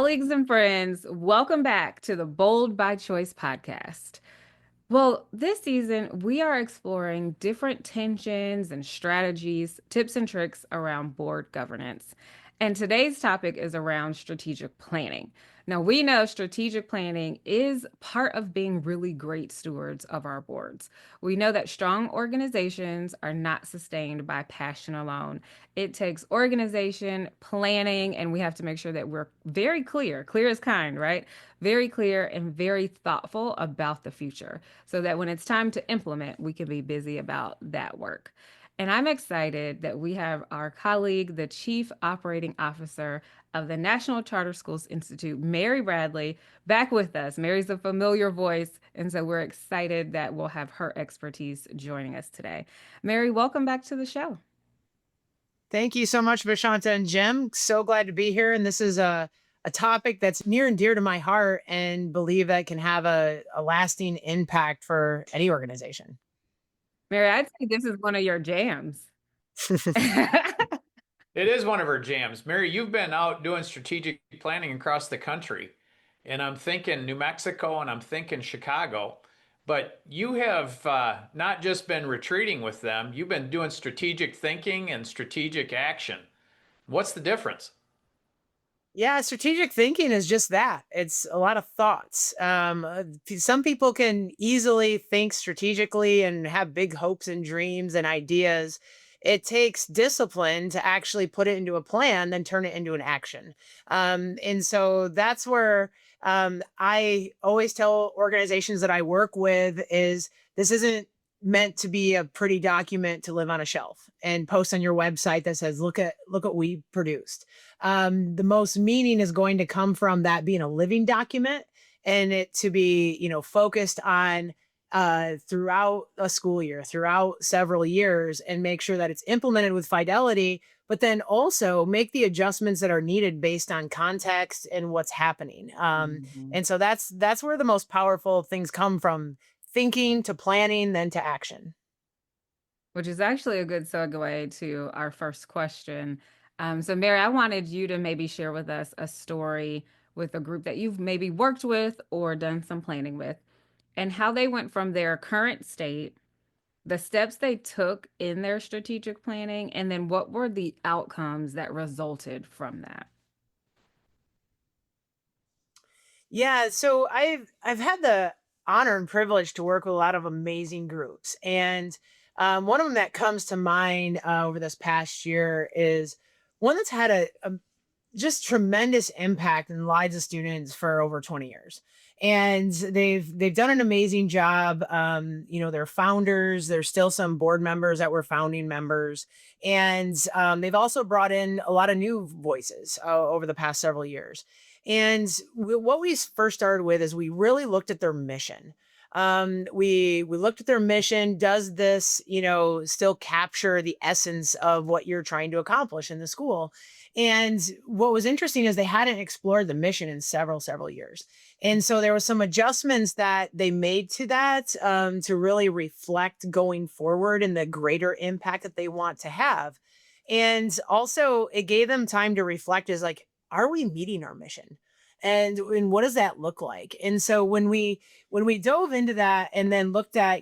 colleagues and friends, welcome back to the Bold by Choice podcast. Well, this season, we are exploring different tensions and strategies, tips and tricks around board governance. And today's topic is around strategic planning. Now, we know strategic planning is part of being really great stewards of our boards. We know that strong organizations are not sustained by passion alone. It takes organization, planning, and we have to make sure that we're very clear as kind, right? Very clear and very thoughtful about the future so that when it's time to implement, we can be busy about that work. And I'm excited that we have our colleague, the Chief Operating Officer of the National Charter Schools Institute, Mary Bradley, back with us. Mary's a familiar voice, and so we're excited that we'll have her expertise joining us today. Mary, welcome back to the show. Thank you so much, Vashaunta and Jim. So glad to be here. And this is a topic that's near and dear to my heart and believe that can have a lasting impact for any organization. Mary, I'd say this is one of your jams. It is one of her jams. Mary, you've been out doing strategic planning across the country, and I'm thinking New Mexico and I'm thinking Chicago. But you have not just been retreating with them, you've been doing strategic thinking and strategic action. What's the difference? Yeah, strategic thinking is just that. It's a lot of thoughts. Some people can easily think strategically and have big hopes and dreams and ideas. It takes discipline to actually put it into a plan, then turn it into an action. And so that's where I always tell organizations that I work with is this isn't meant to be a pretty document to live on a shelf and post on your website that says, look what we produced. The most meaning is going to come from that being a living document and it to be, focused on throughout a school year, throughout several years, and make sure that it's implemented with fidelity, but then also make the adjustments that are needed based on context and what's happening. Mhm. And so that's where the most powerful things come from: thinking to planning, then to action. Which is actually a good segue to our first question. So, Mary, I wanted you to maybe share with us a story with a group that you've maybe worked with or done some planning with, and how they went from their current state, the steps they took in their strategic planning, and then what were the outcomes that resulted from that. Yeah, so I've had the honor and privilege to work with a lot of amazing groups, and one of them that comes to mind over this past year is one that's had a just tremendous impact in the lives of students for over 20 years. And they've done an amazing job. They're founders. There's still some board members that were founding members, and they've also brought in a lot of new voices over the past several years. And what we first started with is we really looked at their mission. We looked at their mission. Does this, still capture the essence of what you're trying to accomplish in the school? And what was interesting is they hadn't explored the mission in several years. And so there was some adjustments that they made to that to really reflect going forward and the greater impact that they want to have. And also it gave them time to reflect is like, are we meeting our mission? And what does that look like? And so when we dove into that and then looked at,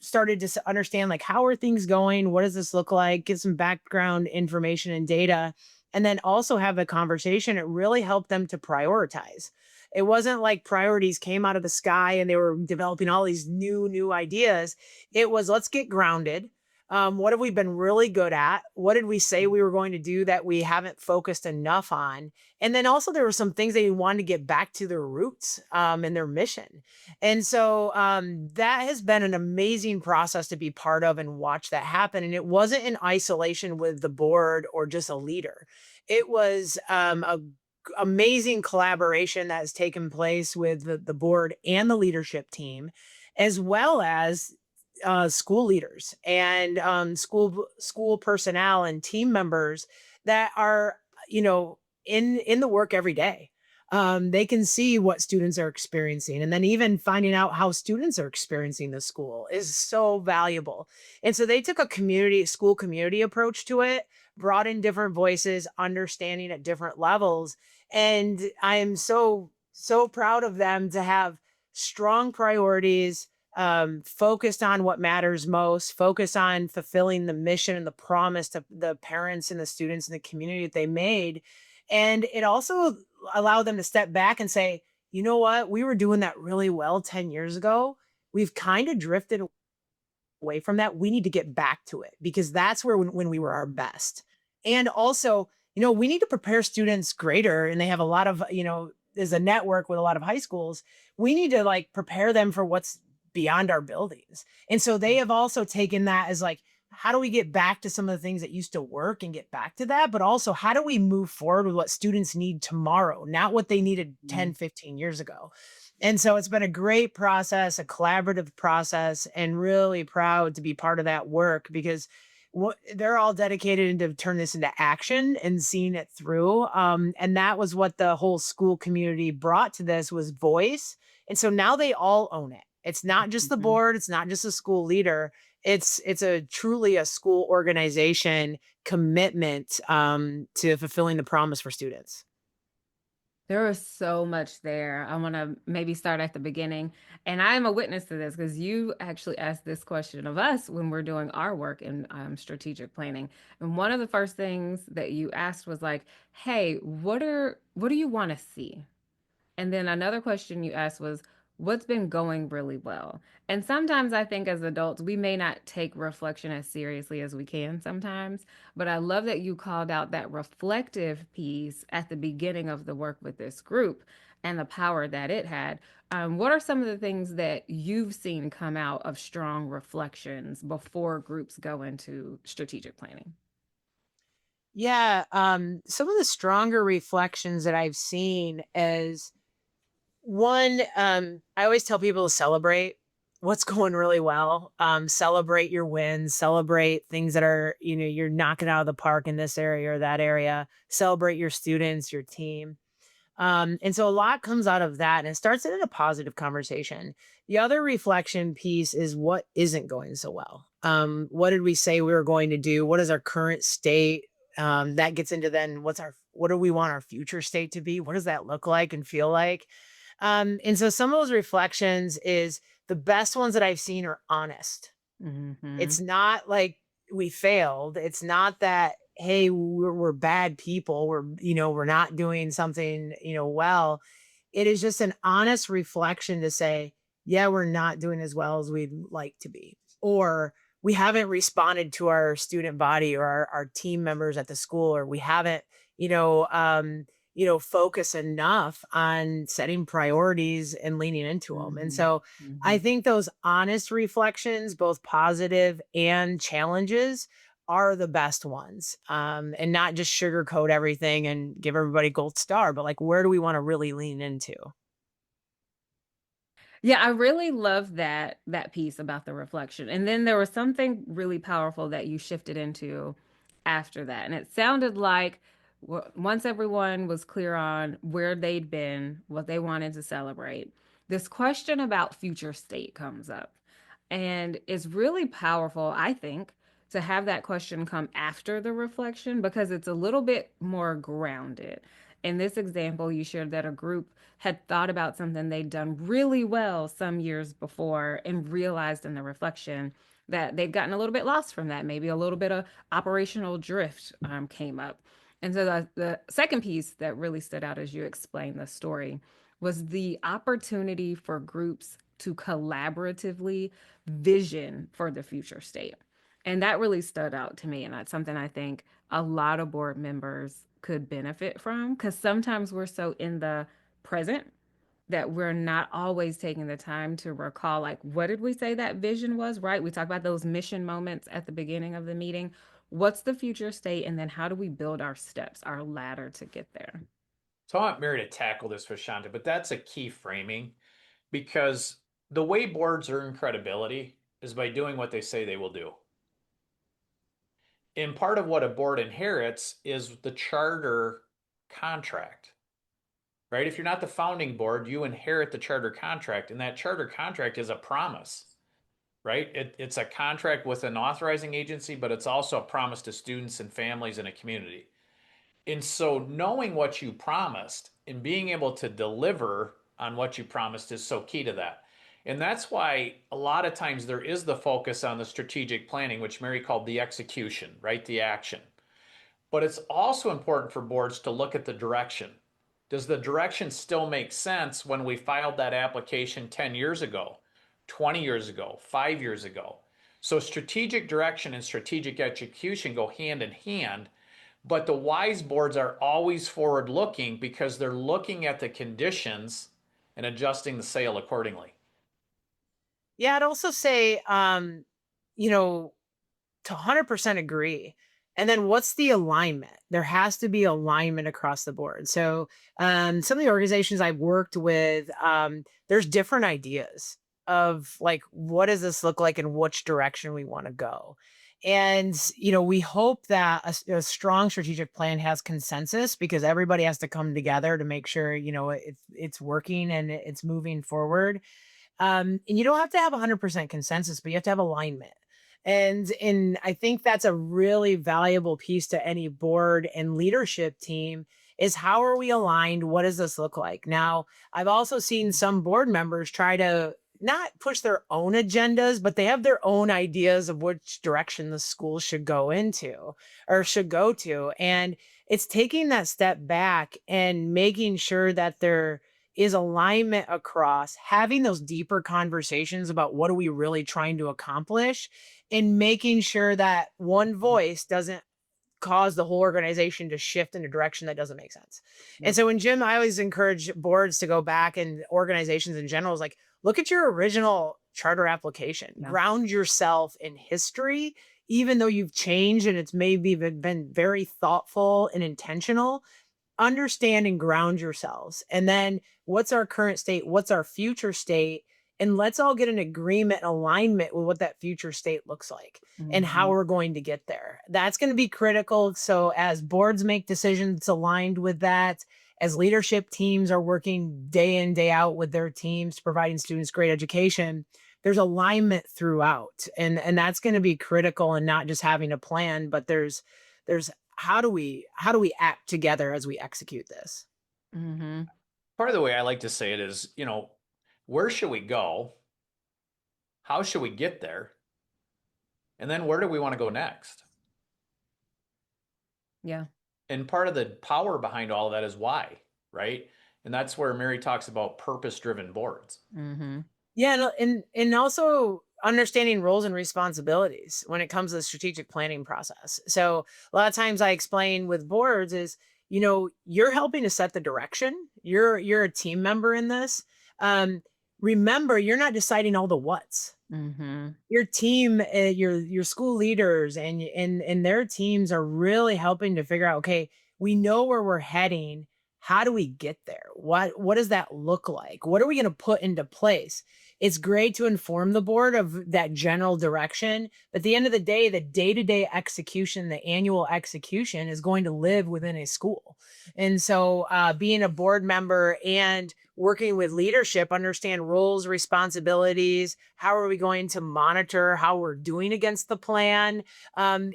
started to understand like how are things going? What does this look like? Get some background information and data, and then also have a conversation. It really helped them to prioritize. It wasn't like priorities came out of the sky and they were developing all these new ideas. It was let's get grounded. What have we been really good at? What did we say we were going to do that we haven't focused enough on? And then also there were some things they wanted to get back to their roots and their mission. And so that has been an amazing process to be part of and watch that happen. And it wasn't in isolation with the board or just a leader. It was a amazing collaboration that has taken place with the board and the leadership team, as well as school leaders and school personnel and team members that are in the work every day. They can see what students are experiencing, and then even finding out how students are experiencing the school is so valuable. And so they took a school community approach to it, brought in different voices, understanding at different levels, And I am so proud of them to have strong priorities, focused on what matters most, focused on fulfilling the mission and the promise to the parents and the students and the community that they made. And it also allowed them to step back and say, you know what, we were doing that really well 10 years ago. We've kind of drifted away from that. We need to get back to it because that's where when we were our best. And also, we need to prepare students greater, and they have a lot of, there's a network with a lot of high schools. We need to like prepare them for what's beyond our buildings. And so they have also taken that as like, how do we get back to some of the things that used to work and get back to that? But also, how do we move forward with what students need tomorrow, not what they needed 10, 15 years ago? And so it's been a great process, a collaborative process, and really proud to be part of that work because they're all dedicated to turn this into action and seeing it through. And that was what the whole school community brought to this was voice. And so now they all own it. It's not just the Mhm. board. It's not just a school leader. It's a truly a school organization commitment to fulfilling the promise for students. There is so much there. I want to maybe start at the beginning. And I am a witness to this because you actually asked this question of us when we're doing our work in strategic planning. And one of the first things that you asked was like, "Hey, what do you want to see?" And then another question you asked was, what's been going really well? And sometimes I think as adults, we may not take reflection as seriously as we can sometimes. But I love that you called out that reflective piece at the beginning of the work with this group and the power that it had. What are some of the things that you've seen come out of strong reflections before groups go into strategic planning? Yeah, some of the stronger reflections that I've seen is one, I always tell people to celebrate what's going really well. Celebrate your wins, celebrate things that are, you're knocking out of the park in this area or that area. Celebrate your students, your team. And so a lot comes out of that and it starts in a positive conversation. The other reflection piece is what isn't going so well. What did we say we were going to do? What is our current state? That gets into then what do we want our future state to be? What does that look like and feel like? And so some of those reflections is the best ones that I've seen are honest. Hmm. It's not like we failed. It's not that, hey, we're bad people. We're not doing something, well. It is just an honest reflection to say, yeah, we're not doing as well as we'd like to be. Or we haven't responded to our student body or our team members at the school, or we haven't, you know, um, focus enough on setting priorities and leaning into them. And Hmm. so I Hmm. think those honest reflections, both positive and challenges, are the best ones. And not just sugarcoat everything and give everybody gold star, but like, where do we want to really lean into? Yeah, I really love that piece about the reflection. And then there was something really powerful that you shifted into after that. And it sounded like once everyone was clear on where they'd been, what they wanted to celebrate, this question about future state comes up. And it's really powerful, I think, to have that question come after the reflection because it's a little bit more grounded. In this example, you shared that a group had thought about something they'd done really well some years before and realized in the reflection that they'd gotten a little bit lost from that. Maybe a little bit of operational drift came up. And so the second piece that really stood out as you explained the story was the opportunity for groups to collaboratively vision for the future state. And that really stood out to me. And that's something I think a lot of board members could benefit from because sometimes we're so in the present that we're not always taking the time to recall, like, what did we say that vision was, right? We talk about those mission moments at the beginning of the meeting. What's the future state? And then how do we build our steps, our ladder to get there? So I want Mary to tackle this with Shanta, but that's a key framing because the way boards earn credibility is by doing what they say they will do. And part of what a board inherits is the charter contract, right? If you're not the founding board, you inherit the charter contract, and that charter contract is a promise, right? It's a contract with an authorizing agency, but it's also a promise to students and families in a community. And so knowing what you promised and being able to deliver on what you promised is so key to that. And that's why a lot of times there is the focus on the strategic planning, which Mary called the execution, right? The action. But it's also important for boards to look at the direction. Does the direction still make sense when we filed that application 10 years ago, 20 years ago, 5 years ago? So strategic direction and strategic execution go hand in hand, but the wise boards are always forward looking because they're looking at the conditions and adjusting the sale accordingly. Yeah, I'd also say, you know, to 100% agree. And then what's the alignment? There has to be alignment across the board. So, some of the organizations I've worked with, there's different ideas of like, what does this look like and which direction we want to go. And, we hope that a strong strategic plan has consensus because everybody has to come together to make sure, it's working and it's moving forward. And you don't have to have 100% consensus, but you have to have alignment. And I think that's a really valuable piece to any board and leadership team is how are we aligned? What does this look like? Now, I've also seen some board members try to not push their own agendas, but they have their own ideas of which direction the school should go into or should go to. And it's taking that step back and making sure that they're is alignment across having those deeper conversations about what are we really trying to accomplish and making sure that one voice doesn't cause the whole organization to shift in a direction that doesn't make sense. And Yep. so in Jim, I always encourage boards to go back and organizations in general is like, look at your original charter application, Yeah. ground yourself in history, even though you've changed and it's maybe been very thoughtful and intentional. Understand and ground yourselves. And then what's our current state? What's our future state? And let's all get an agreement and alignment with what that future state looks like and how Mhm. we're going to get there. That's going to be critical. So, as boards make decisions aligned with that, as leadership teams are working day in, day out with their teams, providing students great education, there's alignment throughout. And that's going to be critical and not just having a plan, but there's how do we act together as we execute this? Mhm. Part of the way I like to say it is, where should we go? How should we get there? And then where do we want to go next? Yeah. And part of the power behind all of that is why, right? And that's where Mary talks about purpose driven boards. Mhm. Yeah, and also understanding roles and responsibilities when it comes to the strategic planning process. So a lot of times I explain with boards is, you're helping to set the direction. You're a team member in this. Um, Remember, you're not deciding all the what's. Mhm. Your team, your school leaders and their teams are really helping to figure out, okay, we know where we're heading. How do we get there? What does that look like? What are we going to put into place? It's great to inform the board of that general direction, but at the end of the day, the day-to-day execution, the annual execution is going to live within a school. And so being a board member and working with leadership, understand roles, responsibilities, how are we going to monitor how we're doing against the plan,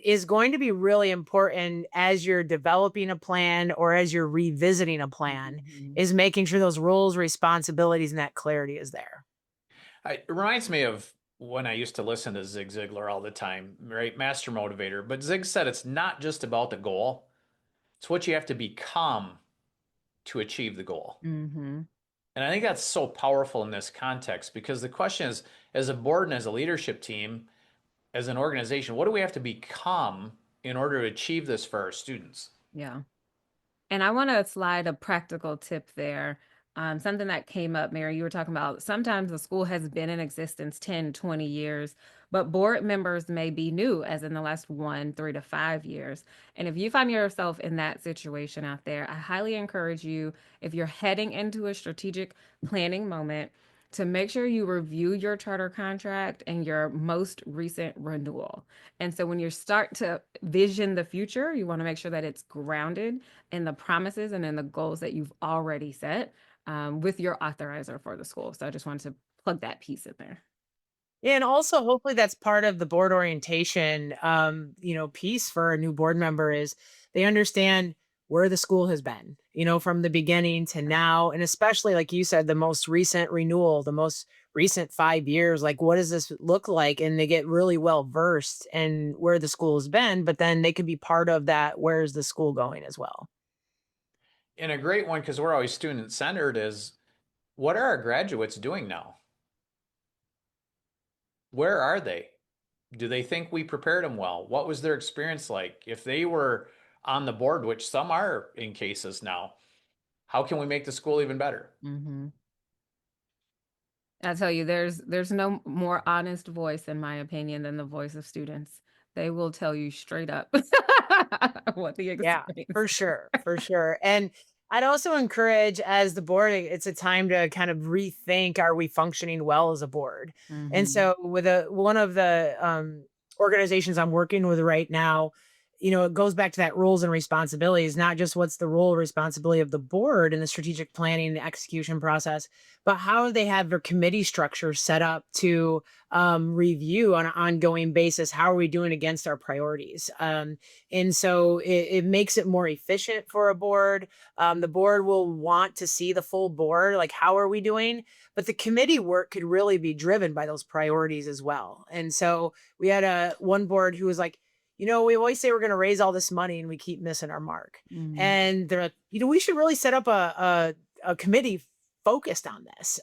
is going to be really important as you're developing a plan or as you're revisiting a plan, Mhm. is making sure those roles, responsibilities, and that clarity is there. It reminds me of when I used to listen to Zig Ziglar all the time, right? Master motivator. But Zig said it's not just about the goal, it's what you have to become to achieve the goal. Mhm. And I think that's so powerful in this context because the question is, as a board and as a leadership team, as an organization, what do we have to become in order to achieve this for our students? Yeah. And I want to slide a practical tip there. Something that came up, Mary, you were talking about sometimes the school has been in existence 10, 20 years, but board members may be new, as in the last 1, 3 to 5 years. And if you find yourself in that situation out there, I highly encourage you, if you're heading into a strategic planning moment, to make sure you review your charter contract and your most recent renewal. And so when you start to vision the future, you want to make sure that it's grounded in the promises and in the goals that you've already set with your authorizer for the school. So I just wanted to plug that piece in there. Yeah, and also hopefully that's part of the board orientation piece for a new board member is they understand where the school has been, from the beginning to now. And especially, like you said, the most recent renewal, the most recent 5 years, like what does this look like? And they get really well versed in where the school has been, but then they can be part of that. Where's the school going as well? And a great one, because we're always student centered, is what are our graduates doing now? Where are they? Do they think we prepared them well? What was their experience like? If they were on the board, which some are in cases now, how can we make the school even better? Hmm. I tell you, there's no more honest voice, in my opinion, than the voice of students. They will tell you straight up what the Yeah, experience for sure, for sure. And I'd also encourage as the board, it's a time to kind of rethink, are we functioning well as a board? And Mhm. so with one of the organizations I'm working with right now, it goes back to that roles and responsibilities, not just what's the role or responsibility of the board in the strategic planning and execution process, but how they have their committee structure set up to review on an ongoing basis. How are we doing against our priorities? And so it makes it more efficient for a board. The board will want to see the full board, like how are we doing? But the committee work could really be driven by those priorities as well. And so we had one board who was like, we always say we're going to raise all this money and we keep missing our mark. Mhm. And they're like, we should really set up a committee focused on this.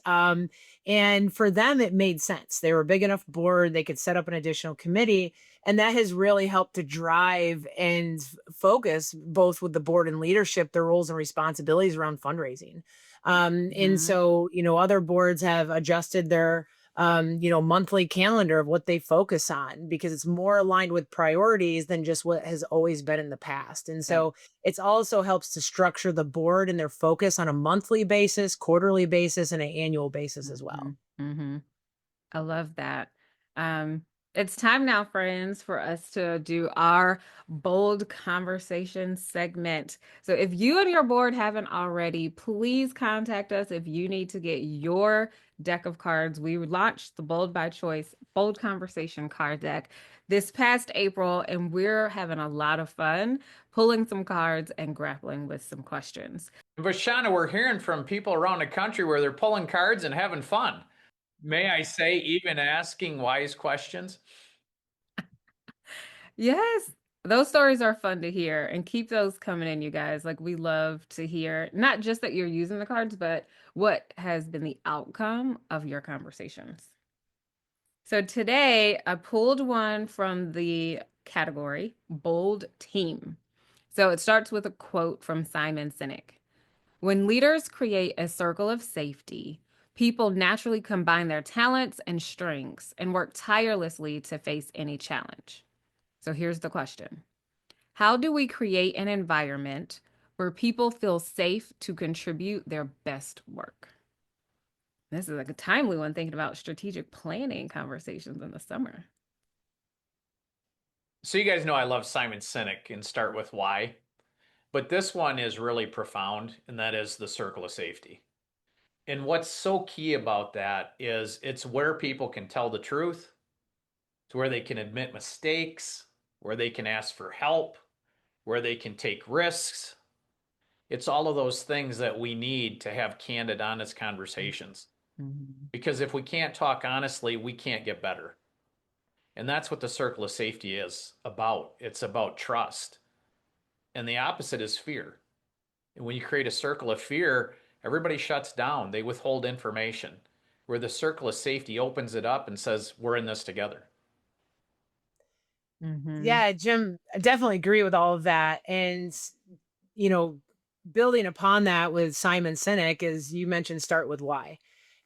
And for them, it made sense. They were a big enough board, they could set up an additional committee. And that has really helped to drive and focus both with the board and leadership, their roles and responsibilities around fundraising. And Mhm. so, other boards have adjusted their monthly calendar of what they focus on because it's more aligned with priorities than just what has always been in the past. And Right. so it's also helps to structure the board and their focus on a monthly basis, quarterly basis, and an annual basis as well. Mhm. Mhm. I love that. Um, it's time now, friends, for us to do our bold conversation segment. So if you and your board haven't already, please contact us if you need to get your deck of cards. We launched the Bold by Choice Bold Conversation card deck this past April, and we're having a lot of fun pulling some cards and grappling with some questions. Vashaunta, we're hearing from people around the country where they're pulling cards and having fun. May I say, even asking wise questions? Yes, those stories are fun to hear and keep those coming in, you guys. Like, we love to hear not just that you're using the cards, but what has been the outcome of your conversations. So today I pulled one from the category Bold Team. So it starts with a quote from Simon Sinek. When leaders create a circle of safety, people naturally combine their talents and strengths and work tirelessly to face any challenge. So here's the question. How do we create an environment where people feel safe to contribute their best work? This is like a timely one thinking about strategic planning conversations in the summer. So, you guys know I love Simon Sinek and start with why, but this one is really profound, and that is the circle of safety. And what's so key about that is it's where people can tell the truth, it's where they can admit mistakes, where they can ask for help, where they can take risks. It's all of those things that we need to have candid, honest conversations. Mhm. Because if we can't talk honestly, we can't get better. And that's what the circle of safety is about. It's about trust. And the opposite is fear. And when you create a circle of fear, everybody shuts down, they withhold information. Where the circle of safety opens it up and says, we're in this together. Mhm. Yeah, Jim, I definitely agree with all of that. And, you know, building upon that with Simon Sinek, as you mentioned, start with why.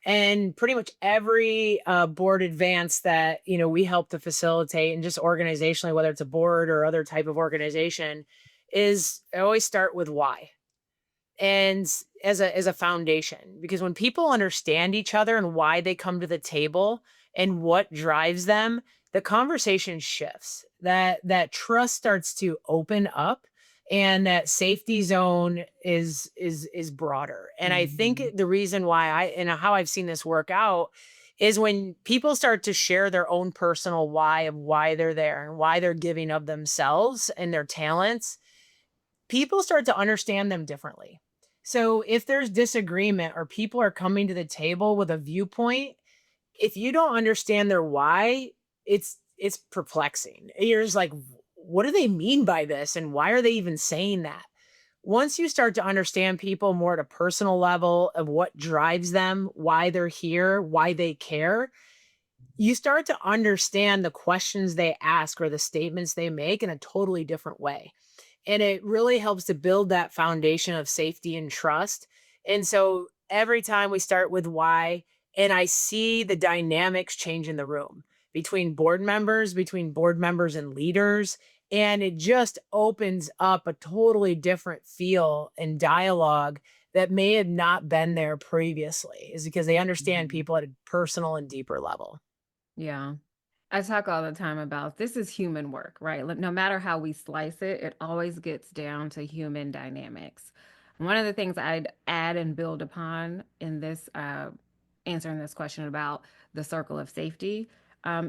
And pretty much every board advance that, we help to facilitate and just organizationally, whether it's a board or other type of organization, is I always start with why and as a foundation, because when people understand each other and why they come to the table and what drives them, the conversation shifts, that trust starts to open up, and that safety zone is broader. And I think Mhm. the reason why I and how I've seen this work out is when people start to share their own personal why of why they're there and why they're giving of themselves and their talents, people start to understand them differently. So if there's disagreement or people are coming to the table with a viewpoint, if you don't understand their why, it's perplexing. You're just like, what do they mean by this? And why are they even saying that? Once you start to understand people more at a personal level of what drives them, why they're here, why they care, you start to understand the questions they ask or the statements they make in a totally different way. And it really helps to build that foundation of safety and trust. And so every time we start with why, and I see the dynamics change in the room between board members and leaders, and it just opens up a totally different feel and dialogue that may have not been there previously, is because they understand people at a personal and deeper level. Yeah. I talk all the time about this is human work, right? Like, no matter how we slice it, it always gets down to human dynamics. One of the things I'd add and build upon in this answering this question about the circle of safety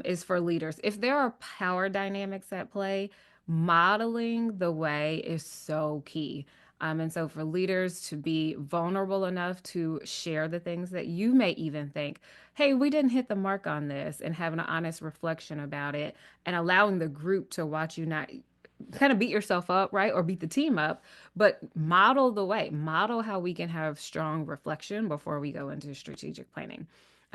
is for leaders. If there are power dynamics at play, modeling the way is so key. And so for leaders to be vulnerable enough to share the things that you may even think, hey, we didn't hit the mark on this, and having an honest reflection about it and allowing the group to watch you not kind of beat yourself up, right? Or beat the team up, but model the way, model how we can have strong reflection before we go into strategic planning.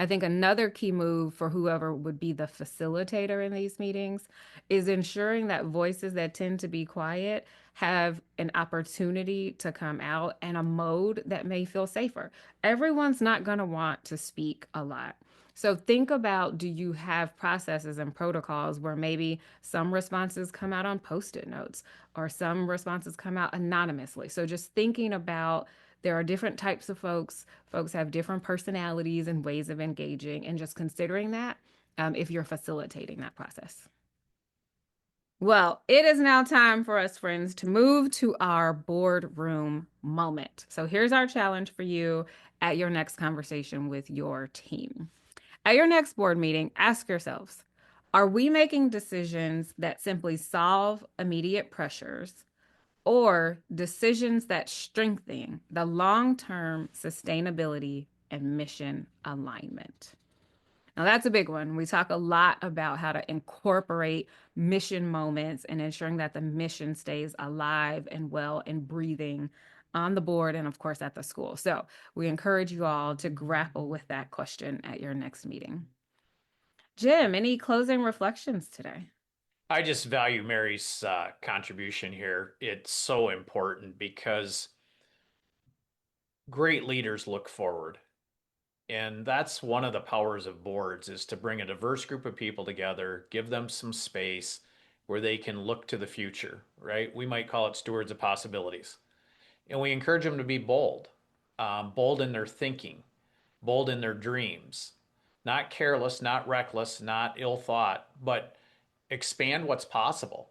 I think another key move for whoever would be the facilitator in these meetings is ensuring that voices that tend to be quiet have an opportunity to come out and a mode that may feel safer. Everyone's not going to want to speak a lot. So think about, do you have processes and protocols where maybe some responses come out on post-it notes or some responses come out anonymously? So just thinking about, there are different types of folks. Folks have different personalities and ways of engaging, and just considering that if you're facilitating that process. Well, it is now time for us, friends, to move to our boardroom moment. So here's our challenge for you at your next conversation with your team. At your next board meeting, ask yourselves, are we making decisions that simply solve immediate pressures or decisions that strengthen the long term sustainability and mission alignment? Now, that's a big one. We talk a lot about how to incorporate mission moments and ensuring that the mission stays alive and well and breathing on the board and, of course, at the school. So, we encourage you all to grapple with that question at your next meeting. Jim, any closing reflections today? I just value Mary's contribution here. It's so important because great leaders look forward. And that's one of the powers of boards is to bring a diverse group of people together, give them some space where they can look to the future, right? We might call it stewards of possibilities. And we encourage them to be bold, bold in their thinking, bold in their dreams, not careless, not reckless, not ill thought, but expand what's possible.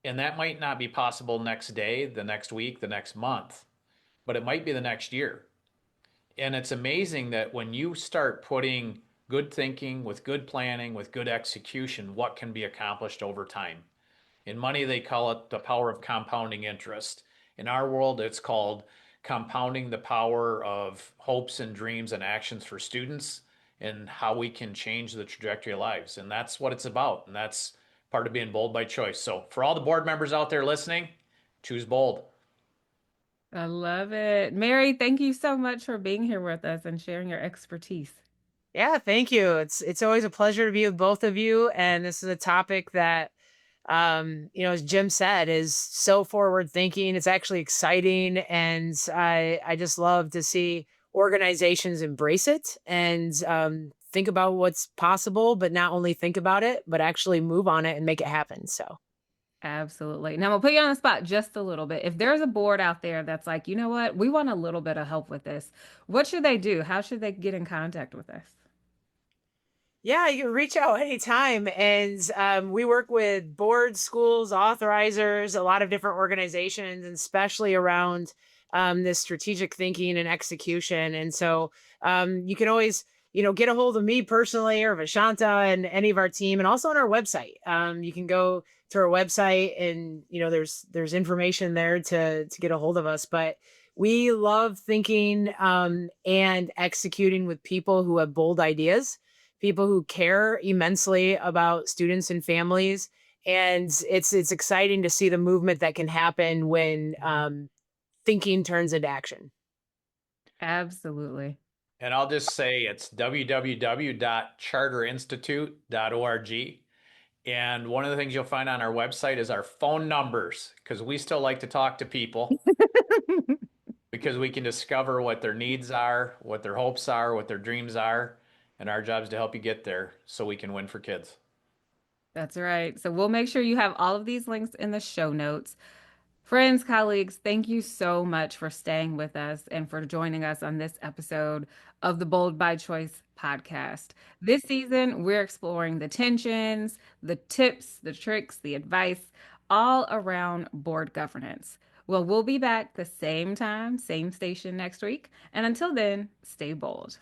And that might not be possible next day, the next week, the next month, but it might be the next year. And it's amazing that when you start putting good thinking with good planning, with good execution, what can be accomplished over time. In money, they call it the power of compounding interest. In our world, it's called compounding the power of hopes and dreams and actions for students and how we can change the trajectory of lives. And that's what it's about. And that's part of being bold by choice. So, for all the board members out there listening, choose bold. I love it. Mary, thank you so much for being here with us and sharing your expertise. Yeah, thank you. It's always a pleasure to be with both of you. And this is a topic that as Jim said, is so forward thinking. It's actually exciting. And I just love to see organizations embrace it and think about what's possible, but not only think about it, but actually move on it and make it happen. So Absolutely. Now, I'm gonna put you on the spot just a little bit. If there's a board out there that's like, you know what, we want a little bit of help with this, what should they do? How should they get in contact with us? yeah, you can reach out anytime. And we work with boards, schools, authorizers, a lot of different organizations, and especially around this strategic thinking and execution. And so you can always get a hold of me personally or Vashaunta and any of our team, and also on our website. You can go to our website, and there's information there to get a hold of us. But we love thinking and executing with people who have bold ideas, people who care immensely about students and families. And it's exciting to see the movement that can happen when thinking turns into action. Absolutely. And I'll just say it's www.charterinstitute.org. And one of the things you'll find on our website is our phone numbers, because we still like to talk to people because we can discover what their needs are, what their hopes are, what their dreams are. And our job is to help you get there so we can win for kids. That's right. So we'll make sure you have all of these links in the show notes. Friends, colleagues, thank you so much for staying with us and for joining us on this episode of the Bold by Choice podcast. This season, we're exploring the tensions, the tips, the tricks, the advice, all around board governance. Well, we'll be back the same time, same station next week. And until then, stay bold.